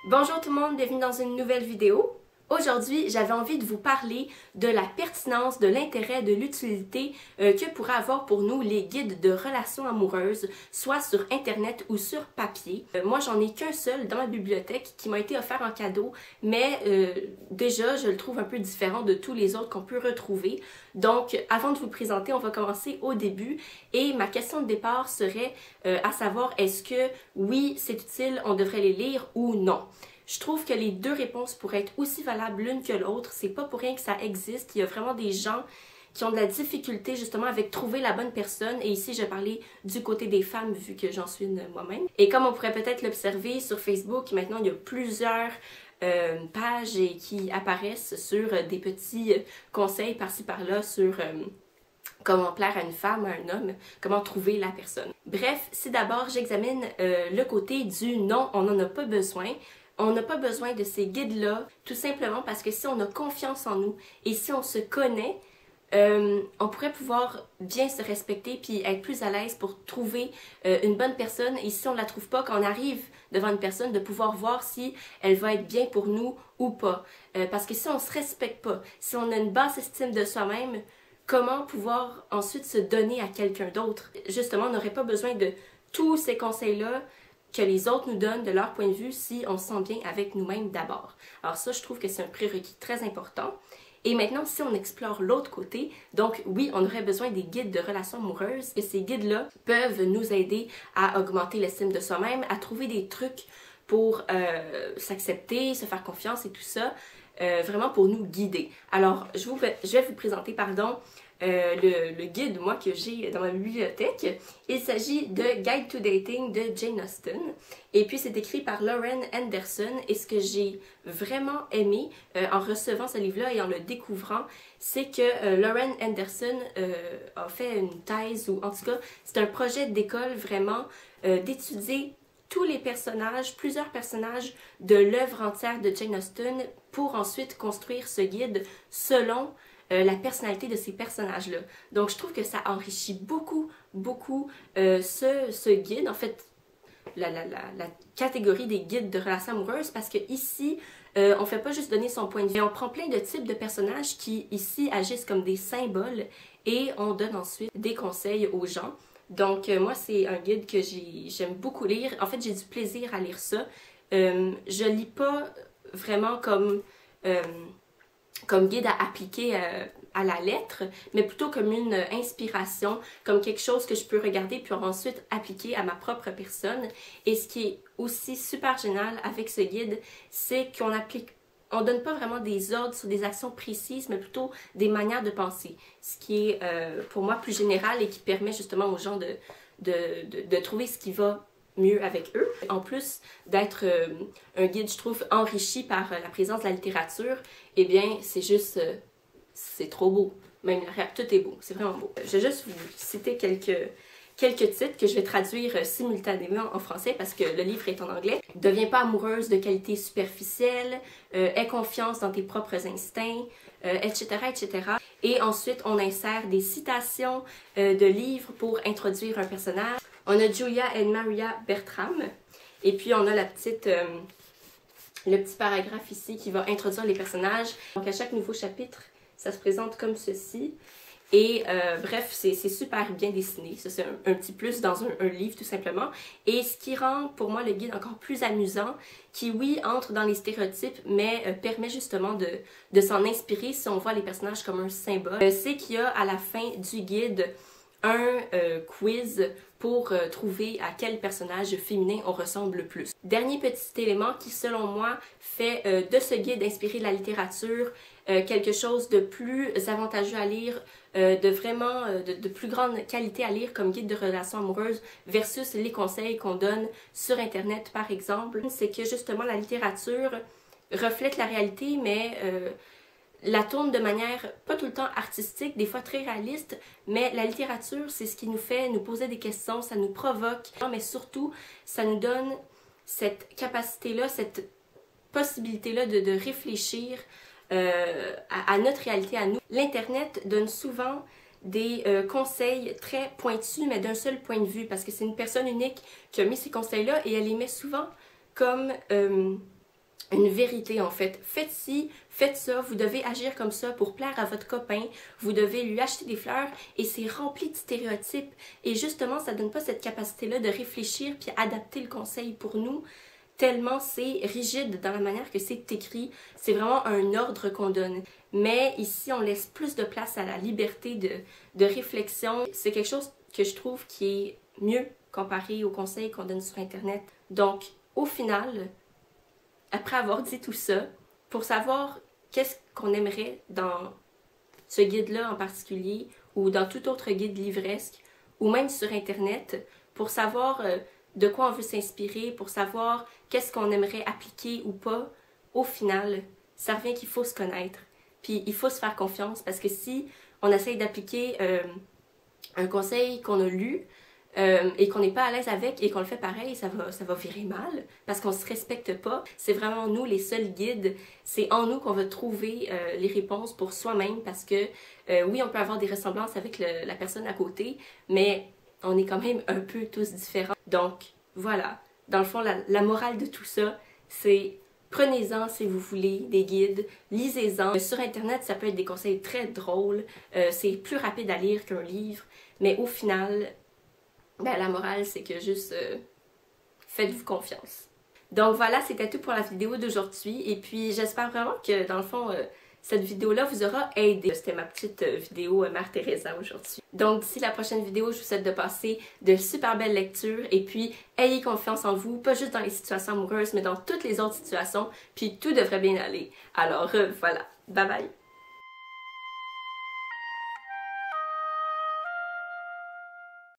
Bonjour tout le monde, bienvenue dans une nouvelle vidéo. Aujourd'hui, j'avais envie de vous parler de la pertinence, de l'intérêt, de l'utilité que pourraient avoir pour nous les guides de relations amoureuses, soit sur Internet ou sur papier. Moi, j'en ai qu'un seul dans ma bibliothèque qui m'a été offert en cadeau, mais déjà, je le trouve un peu différent de tous les autres qu'on peut retrouver. Donc, avant de vous présenter, on va commencer au début et ma question de départ serait à savoir est-ce que oui, c'est utile, on devrait les lire ou non? Je trouve que les deux réponses pourraient être aussi valables l'une que l'autre. C'est pas pour rien que ça existe. Il y a vraiment des gens qui ont de la difficulté justement avec trouver la bonne personne. Et ici, je vais parler du côté des femmes vu que j'en suis une moi-même. Et comme on pourrait peut-être l'observer sur Facebook, maintenant il y a plusieurs pages qui apparaissent sur des petits conseils par-ci par-là sur comment plaire à une femme, à un homme, comment trouver la personne. Bref, si d'abord j'examine le côté du non, on n'en a pas besoin. On n'a pas besoin de ces guides-là, tout simplement parce que si on a confiance en nous et si on se connaît, on pourrait pouvoir bien se respecter puis être plus à l'aise pour trouver une bonne personne. Et si on ne la trouve pas, quand on arrive devant une personne, de pouvoir voir si elle va être bien pour nous ou pas. Parce que si on ne se respecte pas, si on a une basse estime de soi-même, comment pouvoir ensuite se donner à quelqu'un d'autre? Justement, on n'aurait pas besoin de tous ces conseils-là que les autres nous donnent de leur point de vue si on se sent bien avec nous-mêmes d'abord. Alors ça, je trouve que c'est un prérequis très important. Et maintenant, si on explore l'autre côté, donc oui, on aurait besoin des guides de relations amoureuses et ces guides-là peuvent nous aider à augmenter l'estime de soi-même, à trouver des trucs pour s'accepter, se faire confiance et tout ça, vraiment pour nous guider. Alors, je vais vous présenter, le guide, moi, que j'ai dans ma bibliothèque. Il s'agit de Guide to Dating de Jane Austen. Et puis, c'est écrit par Lauren Anderson. Et ce que j'ai vraiment aimé en recevant ce livre-là et en le découvrant, c'est que Lauren Anderson a fait une thèse, ou en tout cas, c'est un projet d'école vraiment d'étudier tous les personnages, plusieurs personnages de l'œuvre entière de Jane Austen pour ensuite construire ce guide selon la personnalité de ces personnages-là. Donc, je trouve que ça enrichit beaucoup ce guide, en fait, la catégorie des guides de relations amoureuses, parce que ici, on fait pas juste donner son point de vue, mais on prend plein de types de personnages qui, ici, agissent comme des symboles et on donne ensuite des conseils aux gens. Donc, moi, c'est un guide que j'aime beaucoup lire. En fait, j'ai du plaisir à lire ça. Je lis pas vraiment comme guide à appliquer à la lettre, mais plutôt comme une inspiration, comme quelque chose que je peux regarder puis ensuite appliquer à ma propre personne. Et ce qui est aussi super génial avec ce guide, c'est on donne pas vraiment des ordres sur des actions précises, mais plutôt des manières de penser. Ce qui est pour moi plus général et qui permet justement aux gens de trouver ce qui va mieux avec eux. En plus d'être un guide, je trouve, enrichi par la présence de la littérature, eh bien, c'est juste, c'est trop beau. Même tout est beau, c'est vraiment beau. Je vais juste vous citer quelques titres que je vais traduire simultanément en français parce que le livre est en anglais. Deviens pas amoureuse de qualités superficielles, aie confiance dans tes propres instincts, etc., etc. Et ensuite, on insère des citations de livres pour introduire un personnage. On a Julia et Maria Bertram. Et puis, on a le petit paragraphe ici qui va introduire les personnages. Donc, à chaque nouveau chapitre, ça se présente comme ceci. Et bref, c'est super bien dessiné. Ça, c'est un petit plus dans un livre, tout simplement. Et ce qui rend, pour moi, le guide encore plus amusant, qui, oui, entre dans les stéréotypes, mais permet justement de s'en inspirer si on voit les personnages comme un symbole, c'est qu'il y a à la fin du guide un quiz pour trouver à quel personnage féminin on ressemble le plus. Dernier petit élément qui, selon moi, fait de ce guide inspiré de la littérature quelque chose de plus avantageux à lire, de plus grande qualité à lire comme guide de relations amoureuses versus les conseils qu'on donne sur Internet, par exemple, c'est que justement la littérature reflète la réalité, mais la tourne de manière pas tout le temps artistique, des fois très réaliste, mais la littérature, c'est ce qui nous fait nous poser des questions, ça nous provoque, mais surtout, ça nous donne cette capacité-là, cette possibilité-là de réfléchir à notre réalité à nous. L'Internet donne souvent des conseils très pointus, mais d'un seul point de vue, parce que c'est une personne unique qui a mis ces conseils-là et elle les met souvent comme une vérité en fait. Faites ci, faites ça, vous devez agir comme ça pour plaire à votre copain, vous devez lui acheter des fleurs et c'est rempli de stéréotypes. Et justement, ça donne pas cette capacité-là de réfléchir puis adapter le conseil pour nous, tellement c'est rigide dans la manière que c'est écrit. C'est vraiment un ordre qu'on donne. Mais ici, on laisse plus de place à la liberté de réflexion. C'est quelque chose que je trouve qui est mieux comparé aux conseils qu'on donne sur Internet. Donc, au final, après avoir dit tout ça, pour savoir qu'est-ce qu'on aimerait dans ce guide-là en particulier, ou dans tout autre guide livresque, ou même sur Internet, pour savoir de quoi on veut s'inspirer, pour savoir qu'est-ce qu'on aimerait appliquer ou pas, au final, ça revient qu'il faut se connaître. Puis il faut se faire confiance, parce que si on essaye d'appliquer un conseil qu'on a lu, et qu'on n'est pas à l'aise avec et qu'on le fait pareil, ça va virer mal parce qu'on se respecte pas. C'est vraiment nous les seuls guides. C'est en nous qu'on va trouver les réponses pour soi-même parce que oui, on peut avoir des ressemblances avec la personne à côté, mais on est quand même un peu tous différents. Donc voilà, dans le fond, la morale de tout ça, c'est prenez-en si vous voulez des guides, lisez-en. Sur Internet, ça peut être des conseils très drôles, c'est plus rapide à lire qu'un livre, mais au final, ben, la morale, c'est que juste faites-vous confiance. Donc voilà, c'était tout pour la vidéo d'aujourd'hui. Et puis j'espère vraiment que dans le fond, cette vidéo-là vous aura aidé. C'était ma petite vidéo Mère Teresa aujourd'hui. Donc d'ici la prochaine vidéo, je vous souhaite de passer de super belles lectures. Et puis ayez confiance en vous, pas juste dans les situations amoureuses, mais dans toutes les autres situations. Puis tout devrait bien aller. Alors voilà, bye bye!